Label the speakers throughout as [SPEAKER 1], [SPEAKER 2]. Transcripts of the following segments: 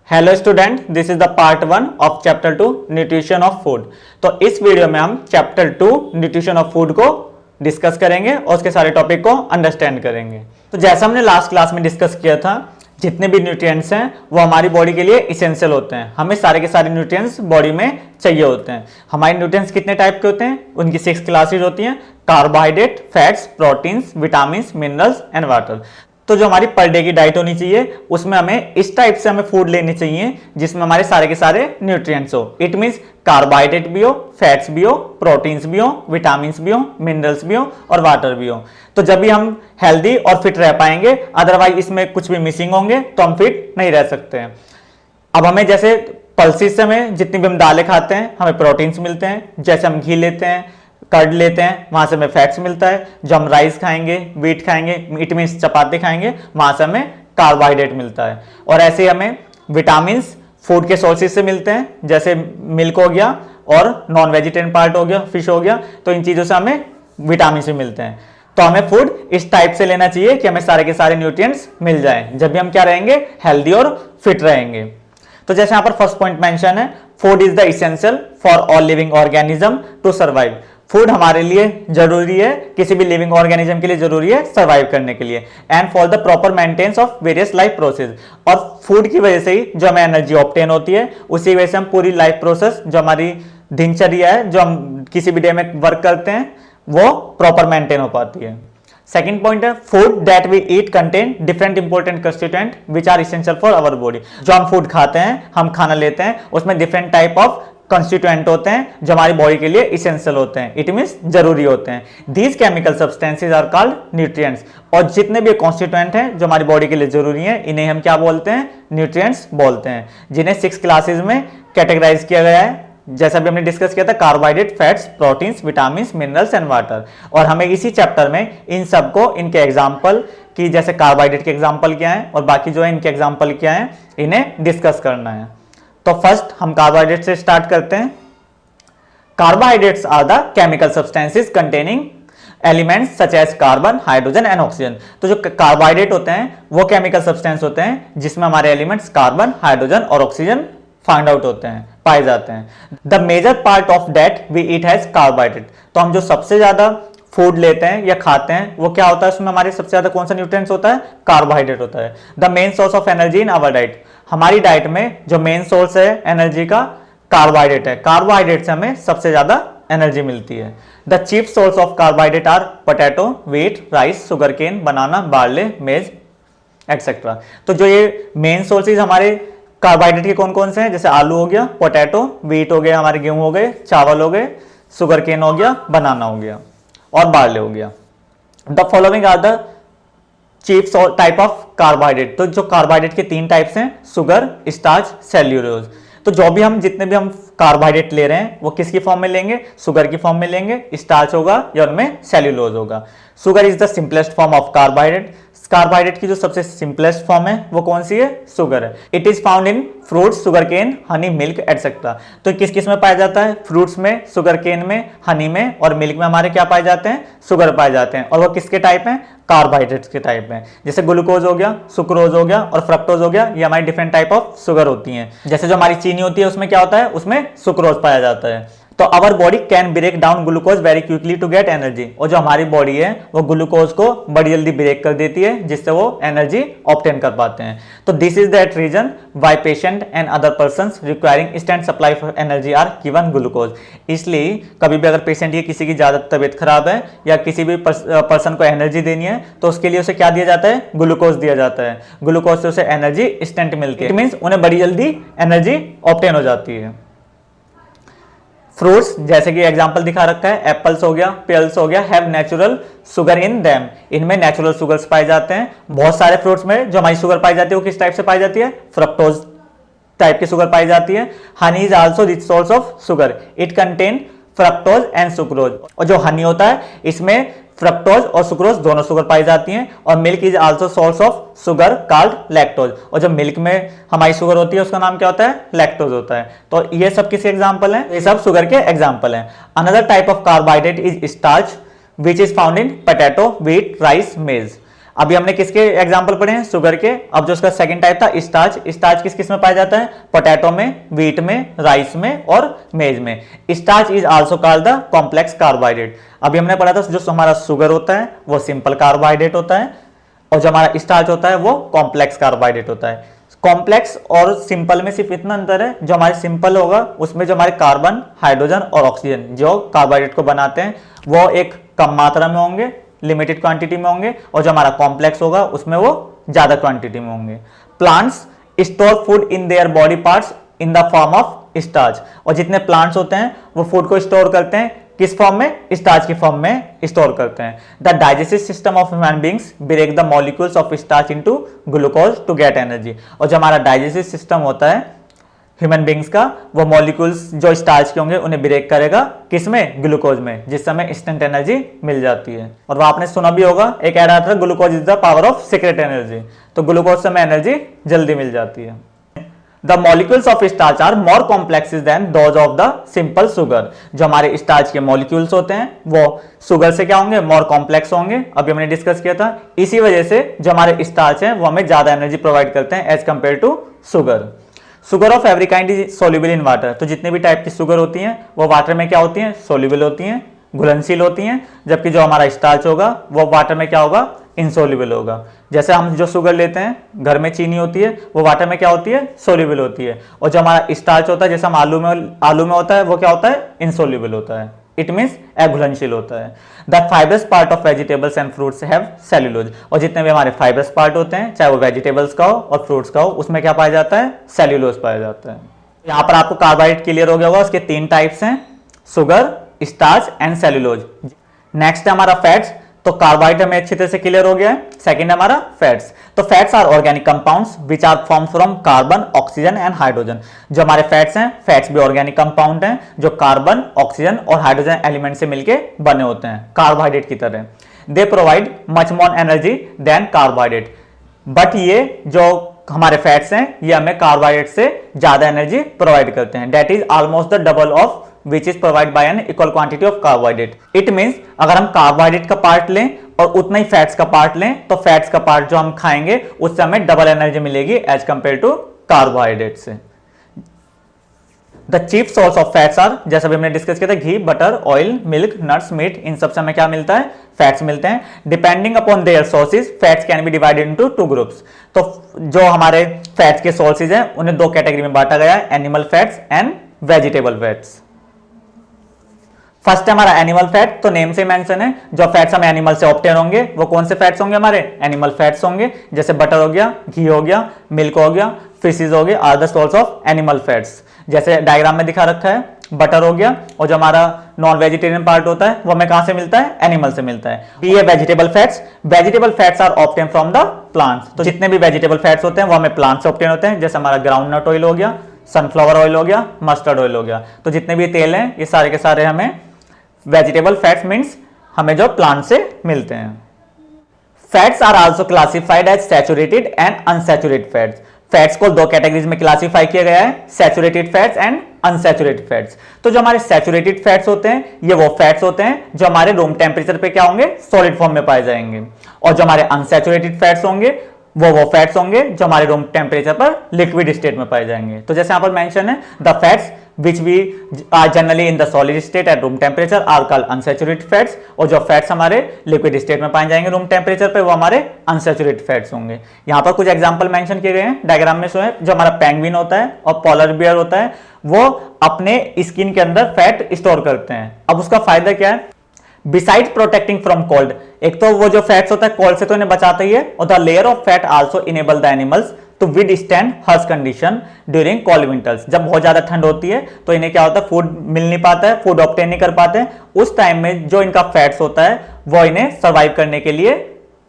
[SPEAKER 1] Hello student, this is the part 1 of chapter 2 nutrition of food. तो इस video में हम चैप्टर 2 न्यूट्रिशन ऑफ फूड को discuss करेंगे और उसके सारे टॉपिक को अंडरस्टैंड करेंगे। तो जैसा हमने लास्ट क्लास में डिस्कस किया था, जितने भी न्यूट्रिएंट्स हैं वो हमारी बॉडी के लिए इसेंशियल होते हैं। हमें सारे के सारे न्यूट्रिएंट्स बॉडी में चाहिए होते हैं। हमारे न्यूट्रिएंट्स कितने टाइप के होते हैं? उनकी 6 क्लासेज होती हैं: carbohydrate, fats, proteins, vitamin, minerals and water. तो जो हमारी पर डे की डाइट होनी चाहिए उसमें हमें इस टाइप से हमें फूड लेनी चाहिए जिसमें हमारे सारे के सारे न्यूट्रिएंट्स हो। इट मींस कार्बोहाइड्रेट भी हो, फैट्स भी हो, प्रोटीन्स भी हो, विटामिन भी हो, मिनरल्स भी हो और वाटर भी हो। तो जब भी हम हेल्दी और फिट रह पाएंगे, अदरवाइज इसमें कुछ भी मिसिंग होंगे तो हम फिट नहीं रह सकते हैं। अब हमें जैसे पल्सेस से हमें जितनी भी हम दालें खाते हैं हमें प्रोटीन्स मिलते हैं। जैसे हम घी लेते हैं, कर्ड लेते हैं, वहां से हमें फैट्स मिलता है। जो हम राइस खाएंगे, व्हीट खाएंगे, इट मीन्स चपाती खाएंगे, वहां से हमें कार्बोहाइड्रेट मिलता है। और ऐसे ही हमें विटामिन फूड के सोर्सेज से मिलते हैं, जैसे मिल्क हो गया और नॉन वेजिटेरियन पार्ट हो गया, फिश हो गया। तो इन चीजों से हमें विटामिन भी मिलते हैं। तो हमें फूड इस टाइप से लेना चाहिए कि हमें सारे के सारे न्यूट्रिएंट्स मिल जाए, जब भी हम क्या रहेंगे, हेल्दी और फिट रहेंगे। तो जैसे यहाँ पर फर्स्ट पॉइंट मेंशन है, food is the essential for all living organism to survive. Food हमारे लिए जरूरी है, किसी भी लिविंग ऑर्गेनिज्म के लिए जरूरी है सर्वाइव करने के लिए, and for the proper maintenance of various life process. और फूड की वजह से ही जो हमें एनर्जी ऑब्टेन होती है, उसी वजह से हम पूरी लाइफ प्रोसेस, जो हमारी दिनचर्या है, जो हम किसी भी डे में वर्क करते हैं, वो प्रॉपर मेंटेन हो पाती है। सेकंड पॉइंट है, food that we eat contain different important constituent which are essential for our body. जो हम फूड खाते हैं, हम खाना लेते हैं, उसमें डिफरेंट टाइप ऑफ कंस्टिट्यूएंट होते हैं जो हमारी बॉडी के लिए इसेंशियल होते हैं, इट मींस जरूरी होते हैं। These chemical substances are called nutrients. और जितने भी कॉन्स्टिट्यूएंट हैं जो हमारी बॉडी के लिए जरूरी हैं, इन्हें हम क्या बोलते हैं? न्यूट्रिएंट्स बोलते हैं, जिन्हें 6 क्लासेज में कैटेगराइज किया गया है। जैसा भी हमने डिस्कस किया था, carbohydrate, fats, proteins, vitamin, minerals and water. और हमें इसी चैप्टर में इन सबको, इनके एग्जाम्पल की, जैसे कार्बोहाइड्रेट के एग्जाम्पल क्या है और बाकी जो है इनके एग्जाम्पल क्या है, इन्हें डिस्कस करना है। तो फर्स्ट हम कार्बोहाइड्रेट से स्टार्ट करते हैं। Carbohydrates are the chemical substances containing elements such as carbon, hydrogen and oxygen. तो जो कार्बोहाइड्रेट होते हैं वो केमिकल सब्सटेंस होते हैं जिसमें हमारे एलिमेंट्स कार्बन, हाइड्रोजन और ऑक्सीजन फाइंड आउट होते हैं, पाए जाते हैं। The major part of that we eat has carbohydrate. तो हम जो सबसे ज्यादा फूड लेते हैं या खाते हैं वो क्या होता है? उसमें हमारे सबसे ज्यादा कौन सा न्यूट्रिएंट्स होता है? कार्बोहाइड्रेट होता है। The main source of energy in our diet. हमारी डाइट में जो मेन सोर्स है एनर्जी का, कार्बोहाइड्रेट है। कार्बोहाइड्रेट से हमें सबसे ज्यादा एनर्जी मिलती है। The chief source of carbohydrate are potato, wheat, rice, sugar cane, banana, barley, maize etcetera. तो जो ये मेन सोर्सेज हमारे कार्बोहाइड्रेट के कौन कौन से हैं? जैसे आलू हो गया, पोटैटो, व्हीट हो गया, हमारे गेहूं हो गए, चावल हो गए, शुगर केन हो गया, बनाना हो गया और बार्ले हो गया। The following are the chief type of carbohydrate. तो जो कार्बोहाइड्रेट के 3 टाइप्स हैं, शुगर, स्टार्च, सेल्यूलोज। तो जो भी हम जितने भी हम कार्बोहाइड्रेट ले रहे हैं वो किसकी फॉर्म में लेंगे? शुगर की फॉर्म में लेंगे, स्टार्च होगा या उनमें सेल्यूलोज होगा। Sugar is the simplest form of carbohydrate. Carbohydrate की जो सबसे सिंपलेस्ट फॉर्म है वो कौन सी है? शुगर है। It is found in fruits, sugar cane, honey, milk etcetera. तो किस किस में पाया जाता है? फ्रूट्स में, शुगर केन में, हनी में और मिल्क में हमारे क्या पाए जाते हैं? शुगर पाए जाते हैं। और वो किसके टाइप हैं? कार्बोहाइड्रेट्स के टाइप में। जैसे ग्लूकोज हो गया, सुक्रोज हो गया और फ्रक्टोज हो गया, ये हमारी डिफरेंट टाइप ऑफ शुगर होती हैं। जैसे जो हमारी चीनी होती है उसमें क्या होता है? उसमें सुक्रोज पाया जाता है। तो our body can break down glucose very quickly to get energy. और जो हमारी बॉडी है वो ग्लूकोज को बड़ी जल्दी ब्रेक कर देती है, जिससे वो एनर्जी ऑब्टेन कर पाते हैं। तो this is that reason why patient and other persons requiring instant supply for energy are given glucose. इसलिए कभी भी अगर पेशेंट की किसी की ज्यादा तबीयत खराब है या किसी भी पर्सन को एनर्जी देनी है तो उसके लिए उसे क्या दिया जाता है? ग्लूकोज दिया जाता है। ग्लूकोज से उसे एनर्जी इंस्टेंट मिलती है, इट मींस उन्हें बड़ी जल्दी एनर्जी ऑब्टेन हो जाती है। फ्रूट्स जैसे कि एग्जांपल दिखा रखा है, एप्पल्स हो गया, पेल्स हो गया, have natural sugar in them. इनमें नेचुरल शुगर्स पाए जाते हैं। बहुत सारे फ्रूट्स में जो हमारी शुगर पाई जाती है वो किस टाइप से पाई जाती है? फ्रक्टोज टाइप की शुगर पाई जाती है। Honey is also rich source of sugar, it contain fructose and sucrose. और जो हनी होता है इसमें फ्रक्टोज और सुक्रोज दोनों शुगर पाई जाती हैं। और milk is also source of sugar called lactose. और जो मिल्क में हमारी शुगर होती है उसका नाम क्या होता है? लैक्टोज होता है। तो ये सब किसके एग्जाम्पल हैं? ये सब शुगर के एग्जाम्पल हैं। Another type of carbohydrate is starch which is found in potato, wheat, rice, मेज। अभी हमने किसके एग्जांपल पढ़े हैं, शुगर के। अब जो उसका सेकंड टाइप था स्टार्च, स्टार्च किस किस में पाया जाता है, पोटैटो में, व्हीट में, राइस में और मेज में। Starch is also called the complex carbohydrate. अभी हमने पढ़ा था जो हमारा शुगर होता है वो सिंपल कार्बोहाइड्रेट होता है और जो हमारा स्टार्च होता है वो कॉम्प्लेक्स कार्बोहाइड्रेट होता है। कॉम्प्लेक्स और सिंपल में सिर्फ इतना अंतर है, जो हमारे सिंपल होगा उसमें जो हमारे कार्बन, हाइड्रोजन और ऑक्सीजन जो कार्बोहाइड्रेट को बनाते हैं वो एक कम मात्रा में होंगे, लिमिटेड क्वांटिटी में होंगे, और जो हमारा कॉम्प्लेक्स होगा उसमें वो ज्यादा क्वांटिटी में होंगे। Plants store food in their body parts in the form of starch. और जितने प्लांट्स होते हैं वो फूड को स्टोर करते हैं किस फॉर्म में, स्टार्च की फॉर्म में स्टोर करते हैं। The digestive system of human beings break the molecules of starch into glucose to get energy. और जो हमारा डाइजेस्टिव सिस्टम होता है ह्यूमन बींग्स का, वो मॉलिक्यूल्स जो स्टार्च के होंगे उन्हें ब्रेक करेगा किसमें, ग्लूकोज में, जिस समय इंस्टेंट एनर्जी मिल जाती है। और वह आपने सुना भी होगा, एक कह रहा था glucose is the power of secret energy, तो ग्लूकोज से हमें एनर्जी जल्दी मिल जाती है। The molecules of starch are more complex than those of the simple sugar। जो हमारे स्टार्च के मॉलिक्यूल्स होते हैं वो शुगर से क्या होंगे, मोर कॉम्प्लेक्स होंगे। अभी हमने डिस्कस किया था, इसी वजह से जो हमारे स्टार्च हैं वो हमें ज्यादा एनर्जी प्रोवाइड करते हैं as compare to sugar. Sugar of every kind is soluble in water. तो जितने भी टाइप की शुगर होती हैं वो वाटर में क्या होती हैं, सोल्यूबल होती हैं, घुलनशील होती हैं, जबकि जो हमारा स्टार्च होगा वो वाटर में क्या होगा, इनसोल्यूबल होगा। जैसे हम जो शुगर लेते हैं, घर में चीनी होती है, वो वाटर में क्या होती है, सोल्यूबल होती है। और जो हमारा स्टार्च होता है, जैसे हम आलू में होता है, वो क्या होता है, इनसोल्यूबल होता है। इट मीन्स अघुलनशील होता है। The fibrous part of vegetables and fruits have cellulose. और जितने भी हमारे फाइबरस पार्ट होते हैं, चाहे वो वेजिटेबल्स का हो और फ्रूट्स का हो, उसमें क्या पाया जाता है, सेल्यूलोज पाया जाता है। यहाँ पर आपको कार्बोहाइड्रेट क्लियर हो गया होगा, उसके 3 टाइप्स हैं, sugar, starch and cellulose. Next है हमारा फैट्स। तो कार्बोहाइड्रेट हमें अच्छी तरह से क्लियर हो गया है। सेकंड है हमारा फैट्स। तो fats are organic compounds which are form from carbon, oxygen and hydrogen. जो हमारे फैट्स हैं, फैट्स भी ऑर्गेनिक कंपाउंड हैं जो कार्बन, ऑक्सीजन और हाइड्रोजन एलिमेंट से मिलकर बने होते हैं, कार्बोहाइड्रेट की तरह। They provide much more energy than carbohydrate. But ये जो हमारे फैट्स हैं ये हमें कार्बोहाइड्रेट से ज्यादा एनर्जी प्रोवाइड करते हैं। That is almost the double of which is provided by an equal quantity of carbohydrate। It means अगर हम कार्बोहाइड्रेट का पार्ट लें और उतना ही फैट्स का पार्ट लें, तो फैट्स का पार्ट जो हम खाएंगे उससे हमें डबल एनर्जी मिलेगी एज कंपेयर टू कार्बोहाइड्रेट से। The chief source of fats are, जैसा भी हमने डिस्कस किया था, घी, butter, oil, milk, nuts, meat, इन सब से हमें क्या मिलता है, फैट्स मिलते हैं। Depending upon their sources fats can be divided into 2 groups. तो जो हमारे फैट्स के सोर्सेज हैं उन्हें 2 कैटेगरी में बांटा गया है, animal fats and vegetable fats. First है हमारा एनिमल फैट। तो नेम से मेंशन है, जो फैट्स हमें एनिमल से ऑब्टेन होंगे वो कौन से फैट्स होंगे, हमारे एनिमल फैट्स होंगे। जैसे बटर हो गया, घी हो गया, मिल्क हो गया, फिशेज हो गया, are the source of animal fats. जैसे डायग्राम में दिखा रखा है, बटर हो गया, और जो हमारा नॉन वेजिटेरियन पार्ट होता है वो हमें कहां से मिलता है, एनिमल से मिलता है। ये vegetable fats. Vegetable fats are obtain from the plants. तो जितने भी वेजिटेबल फैट्स होते हैं वो हमें प्लांट से ऑब्टेन होते हैं। जैसे हमारा ग्राउंड नट ऑयल हो गया, सनफ्लावर ऑयल हो गया, मस्टर्ड ऑयल हो गया। तो जितने भी तेल हैं ये सारे के सारे हमें वेजिटेबल फैट्स मीन्स हमें जो प्लांट से मिलते हैं। Fats are also classified as saturated and unsaturated fats. Fats को 2 कैटेगरीज में क्लासिफाई किया गया है, saturated fats and unsaturated fats. तो जो हमारे सैचुरेटेड फैट्स होते हैं ये वो फैट्स होते हैं जो हमारे रूम टेम्परेचर पे क्या होंगे, सॉलिड फॉर्म में पाए जाएंगे। और जो हमारे अनसैचुरेटेड फैट्स होंगे वो फैट्स होंगे जो हमारे रूम टेम्परेचर पर लिक्विड स्टेट में पाए जाएंगे। तो जैसे यहां पर मेंशन है, the fats which we are generally in the solid state at room temperature are called unsaturated fats। और जो फैट्स हमारे लिक्विड स्टेट में पाए जाएंगे रूम टेम्परेचर पे वो हमारे अनसैचुरेटेड फैट्स होंगे। यहाँ पर कुछ एग्जांपल मेंशन किए गए हैं, डायग्राम में शो है। जो हमारा पेंगुइन होता है और पोलर बियर होता है वो अपने स्किन के अंदर फैट स्टोर करते हैं। अब उसका फायदा क्या है, बिसाइड प्रोटेक्टिंग फ्रॉम कोल्ड, एक तो वो जो फैट्स होता है कोल्ड से तो इन्हें बचाता ही है, और the layer of fat also enable the animals to withstand harsh condition during cold winters. जब बहुत ज्यादा ठंड होती है तो इन्हें क्या होता है, फूड मिल नहीं पाता है, फूड ऑब्टेन नहीं कर पाते हैं। उस टाइम में जो इनका फैट्स होता है वो इन्हें सर्वाइव करने के लिए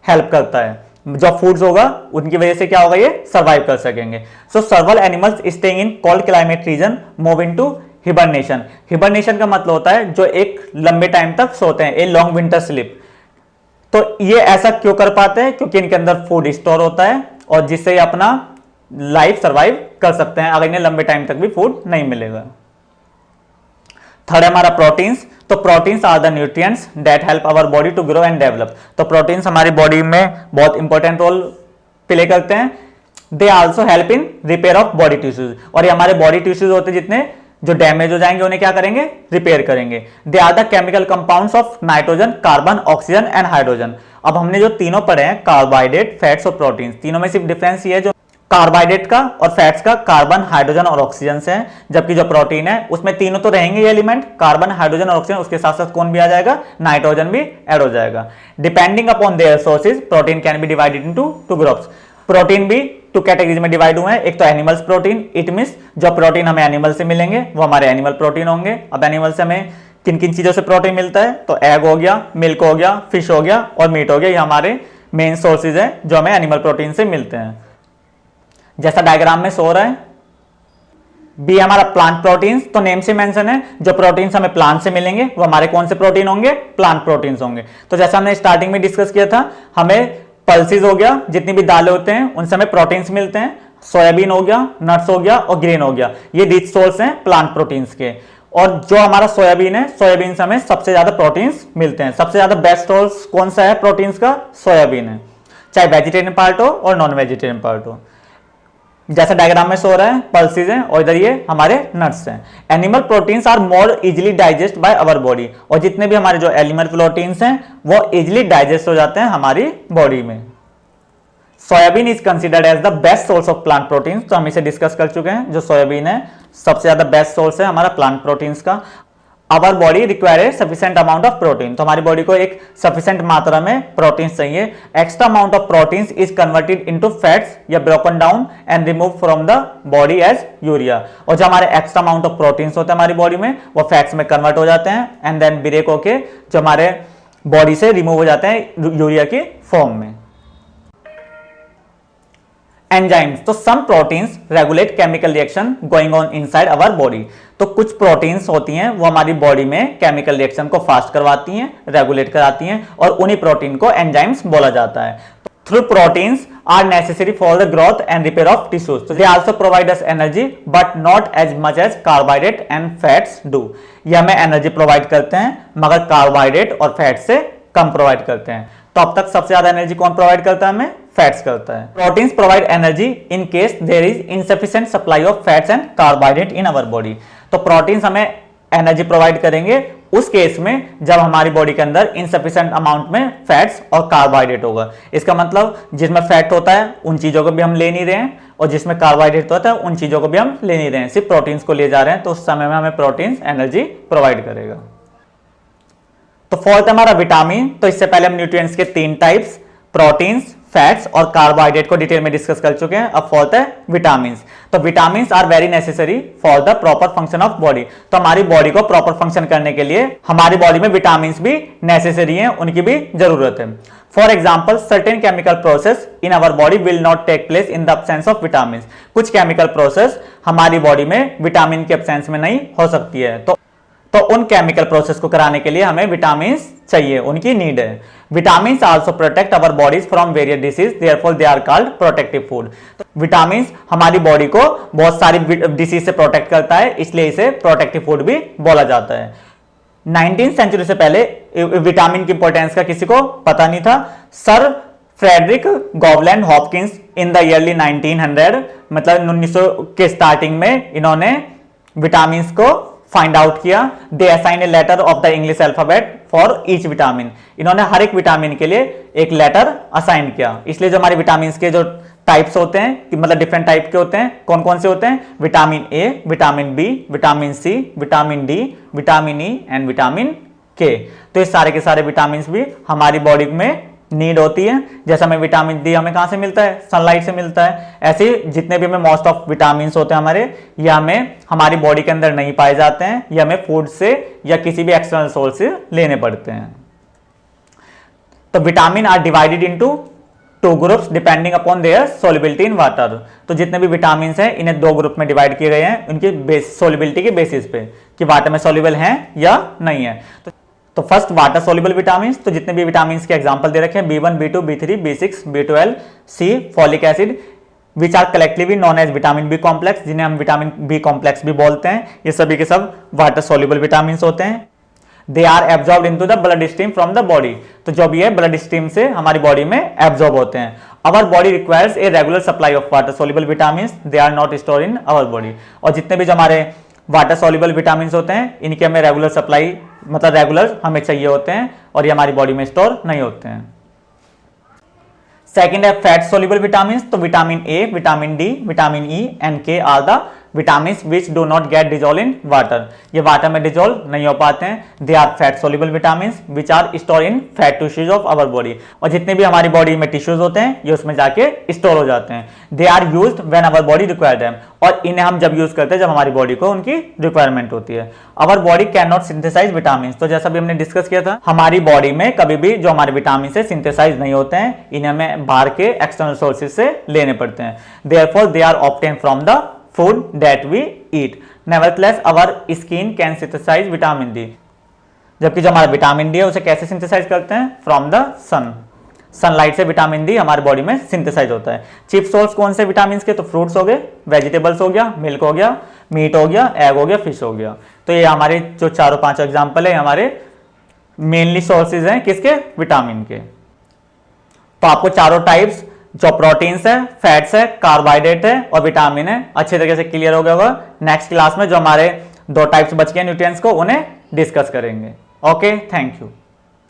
[SPEAKER 1] हेल्प करता है। जो फूड्स होगा उनकी वजह से क्या होगा, ये सर्वाइव कर सकेंगे। So several animals staying in cold climate region move into hibernation. Hibernation का मतलब होता है जो एक लंबे टाइम तक सोते हैं, ए लॉन्ग विंटर स्लीप। तो ये ऐसा क्यों कर पाते हैं, क्योंकि इनके अंदर फूड स्टोर होता है और जिससे ये अपना लाइफ सर्वाइव कर सकते हैं अगर इन्हें लंबे टाइम तक भी फूड नहीं मिलेगा। थर्ड है हमारा प्रोटीन्स। तो proteins are the nutrients that help our body to grow and develop. तो प्रोटीन्स हमारी बॉडी में बहुत इंपॉर्टेंट रोल प्ले करते हैं। They also help in repair of body tissues, और ये हमारे बॉडी टिश्यूज होते हैं जितने जो डैमेज हो जाएंगे उन्हें क्या करेंगे, रिपेयर करेंगे। They are the chemical compounds of nitrogen, carbon, oxygen and hydrogen. अब हमने जो तीनों पढ़े हैं, कार्बोहाइड्रेट, फैट्स और प्रोटीन्स, तीनों में सिर्फ डिफरेंस ये है जो कार्बोहाइड्रेट का और फैट्स का कार्बन, हाइड्रोजन और ऑक्सीजन से है, जबकि जो प्रोटीन है उसमें तीनों तो रहेंगे ये एलिमेंट, कार्बन, हाइड्रोजन और ऑक्सीजन, उसके साथ साथ कौन भी आ जाएगा, नाइट्रोजन भी ऐड हो जाएगा। Depending upon their sources protein can be divided into two groups. Protein भी टू कैटेगरीज में डिवाइड हुए हैं। एक तो एनिमल्स प्रोटीन, इट मींस जो प्रोटीन हमें एनिमल से मिलेंगे वो हमारे एनिमल प्रोटीन होंगे। अब एनिमल से हमें किन किन चीजों से प्रोटीन मिलता है, तो एग हो गया, मिल्क हो गया, फिश हो गया और मीट हो गया, ये हमारे मेन सोर्सेज हैं जो हमें एनिमल प्रोटीन से मिलते हैं। जैसा डायग्राम में शो रहा है, बी हमारा प्लांट प्रोटीन्स, तो नेम से मेंशन है जो प्रोटीन्स हमें प्लांट से मिलेंगे वो हमारे कौन से प्रोटीन होंगे, प्लांट प्रोटीन्स होंगे। तो जैसा हमने स्टार्टिंग में डिस्कस किया था, हमें पल्सेस हो गया, जितनी भी दालें होते हैं उनसे हमें प्रोटीन्स मिलते हैं। सोयाबीन हो गया, नट्स हो गया और ग्रेन हो गया, ये रिच सोर्स हैं प्लांट प्रोटीन्स के। और जो हमारा सोयाबीन है, सोयाबीन से हमें सबसे ज्यादा प्रोटीन्स मिलते हैं। सबसे ज्यादा बेस्ट सोर्स कौन सा है प्रोटीन्स का, सोयाबीन है, चाहे वेजिटेरियन पार्ट हो और नॉन वेजिटेरियन पार्ट हो। जैसा डायग्राम में सो रहा है, पल्सेस हैं और इधर ये हमारे नट्स हैं। Animal proteins are more easily digest by our body, और जितने भी हमारे जो एनिमल प्रोटीन्स हैं वो इजिली डाइजेस्ट हो जाते हैं हमारी बॉडी में। Soybean is considered as the best source of plant proteins, तो हम इसे डिस्कस कर चुके हैं। जो सोयाबीन है सबसे ज्यादा बेस्ट सोर्स है हमारा प्लांट प्रोटीन्स का। Our body require a sufficient amount of protein, तो हमारी बॉडी को एक सफिशिएंट मात्रा में प्रोटीन चाहिए। Extra amount of proteins is converted into fats या broken down and remove from the body as urea, और जो हमारे एक्स्ट्रा अमाउंट ऑफ प्रोटीन्स होते हैं हमारी बॉडी में वो फैट्स में कन्वर्ट हो जाते हैं एंड देन ब्रेक होके जो हमारे बॉडी से रिमूव हो जाते हैं यूरिया की फॉर्म में। एंजाइम्स, तो some proteins regulate chemical reaction going on inside our body, तो कुछ प्रोटीन्स होती हैं वो हमारी बॉडी में केमिकल रिएक्शन को फास्ट करवाती हैं, रेगुलेट कराती हैं, और उन्हीं प्रोटीन को एंजाइम्स बोला जाता है। Through proteins are necessary for the growth and repair of tissues, they also provide us energy but not as much as carbohydrate and fats do. ये हमें एनर्जी प्रोवाइड करते हैं मगर कार्बोहाइड्रेट और फैट से कम प्रोवाइड करते हैं। तो अब तक सबसे ज्यादा एनर्जी कौन प्रोवाइड करता है हमें, फैट्स करता है। Proteins provide energy in case there is insufficient supply of fats and carbohydrate in our body, तो प्रोटीन्स हमें एनर्जी प्रोवाइड करेंगे उस केस में जब हमारी बॉडी के अंदर इनसफिशिएंट अमाउंट में फैट्स और कार्बोहाइड्रेट होगा। इसका मतलब जिसमें फैट होता है उन चीजों को भी हम ले नहीं रहे हैं, और जिसमें कार्बोहाइड्रेट होता है उन चीजों को भी हम ले नहीं रहे हैं, सिर्फ प्रोटीन्स को ले जा रहे हैं, तो उस समय में हमें प्रोटीन्स एनर्जी प्रोवाइड करेगा। तो फोर्थ हमारा विटामिन, तो इससे पहले हम न्यूट्रिएंट्स के 3 टाइप्स, प्रोटीन्स, फैट्स और कार्बोहाइड्रेट को डिटेल में डिस्कस कर चुके हैं। अब फोर्थ है विटामिन्स। तो vitamins are very necessary for the proper function of body, तो हमारी बॉडी को प्रॉपर फंक्शन करने के लिए हमारी बॉडी में विटामिन्स भी नेसेसरी हैं, उनकी भी जरूरत है। For example certain chemical process in our body will not take place in the absence of vitamins, कुछ केमिकल प्रोसेस हमारी बॉडी में विटामिन के एब्सेंस में नहीं हो सकती है, तो उन केमिकल प्रोसेस को कराने के लिए हमें विटामिन चाहिए, उनकी नीड है। Vitamin also protect our bodies from various disease, therefore they are called protective food. Vitamin हमारी बॉडी को बहुत सारी डिसीज से प्रोटेक्ट करता है, इसलिए इसे प्रोटेक्टिव फूड भी बोला जाता है। 19th सेंचुरी से पहले विटामिन की इंपॉर्टेंस का किसी को पता नहीं था। Sir Frederick Gowland Hopkins in the early 1900, मतलब 1900 के स्टार्टिंग में इन्होंने विटामिन को फाइंड आउट किया। They assign a letter of the English alphabet for each vitamin, इन्होंने हर एक विटामिन के लिए एक लेटर असाइन किया। इसलिए जो हमारे विटामिन के जो टाइप्स होते हैं, मतलब डिफरेंट टाइप के होते हैं, कौन कौन से होते हैं, vitamin A, vitamin B, vitamin C, vitamin D, vitamin E and vitamin K. तो ये सारे के सारे विटामिन भी हमारी बॉडी में नीड होती है। जैसे हमें विटामिन डी हमें कहां से मिलता है, सनलाइट से मिलता है। ऐसे जितने भी हमें मोस्ट ऑफ विटामिन होते हैं हमारे, ये हमें हमारी बॉडी के अंदर नहीं पाए जाते हैं, ये हमें फूड से या किसी भी एक्सटर्नल सोर्स से लेने पड़ते हैं। तो vitamin are divided into 2 groups depending upon their solubility in water. तो जितने भी विटामिन हैं इन्हें 2 ग्रुप में डिवाइड किए गए हैं उनकी सोल्युबिलिटी के बेसिस पे कि वाटर में सोल्युबल हैं या नहीं है। तो फर्स्ट वाटर सोल्युबल विटामिन, तो जितने भी विटामिन के एग्जांपल दे रखे हैं B1, B2, B3, B6, B12, C, folic acid, which are collectively known as vitamin B complex, जिन्हें हम विटामिन बी कॉम्प्लेक्स भी बोलते हैं। ये सभी के सब वाटर सोल्यूबल विटामिन होते हैं। They are absorb into the blood stream from the body, तो जो भी है ब्लड स्ट्रीम से हमारी बॉडी में एब्जॉर्ब होते हैं। Our body requires a regular supply of water soluble vitamin, they are not store in our body. और जितने भी जो हमारे वाटर सोल्यूबल विटामिन होते हैं, इनकी हमें रेगुलर सप्लाई, मतलब रेगुलर हमें चाहिए होते हैं और ये हमारी बॉडी में स्टोर नहीं होते हैं। सेकेंड है फैट सोल्यूबल विटामिन, तो vitamin A, vitamin D, vitamin E and K are the vitamin which do not get dissolve in water, ये वाटर में डिजोल्व नहीं हो पाते हैं। They are fat soluble vitamin which are store in fat tissues of our body, और जितने भी हमारी बॉडी में टिश्यूज होते हैं ये उसमें जाके स्टोर हो जाते हैं। They are used when our body require them, और इन्हें हम जब यूज करते हैं जब हमारी बॉडी को उनकी रिक्वायरमेंट होती है। Our body can not synthesise vitamin, तो जैसा भी हमने डिस्कस किया था, हमारी बॉडी में कभी भी जो हमारे विटामिन से सिंथेसाइज नहीं होते हैं, इन्हें हमें बाहर के एक्सटर्नल सोर्सेज से लेने पड़ते हैं। Therefore they are obtain from the food that we eat. Nevertheless, our skin can synthesize vitamin D. जबकि जो हमारा विटामिन डी है उसे कैसे सिंथेसाइज करते हैं? फ्रॉम द सन, सनलाइट से विटामिन डी हमारी बॉडी में सिंथेसाइज होता है। चीप सोर्स कौन से विटामिन के? तो फ्रूट्स हो गए, वेजिटेबल्स हो गया, मिल्क हो गया, मीट हो गया, एग हो गया, फिश हो गया। तो ये हमारे जो चारों पांचों एग्जाम्पल है हमारे मेनली सोर्सेज हैं किसके? Vitamin K. तो आपको चारों टाइप्स जो प्रोटीन्स है, फैट्स है, कार्बोहाइड्रेट है और विटामिन है अच्छे तरीके से क्लियर हो गया होगा। नेक्स्ट क्लास में जो हमारे दो टाइप्स बच गए न्यूट्रिएंट्स को, उन्हें डिस्कस करेंगे। Okay, thank you.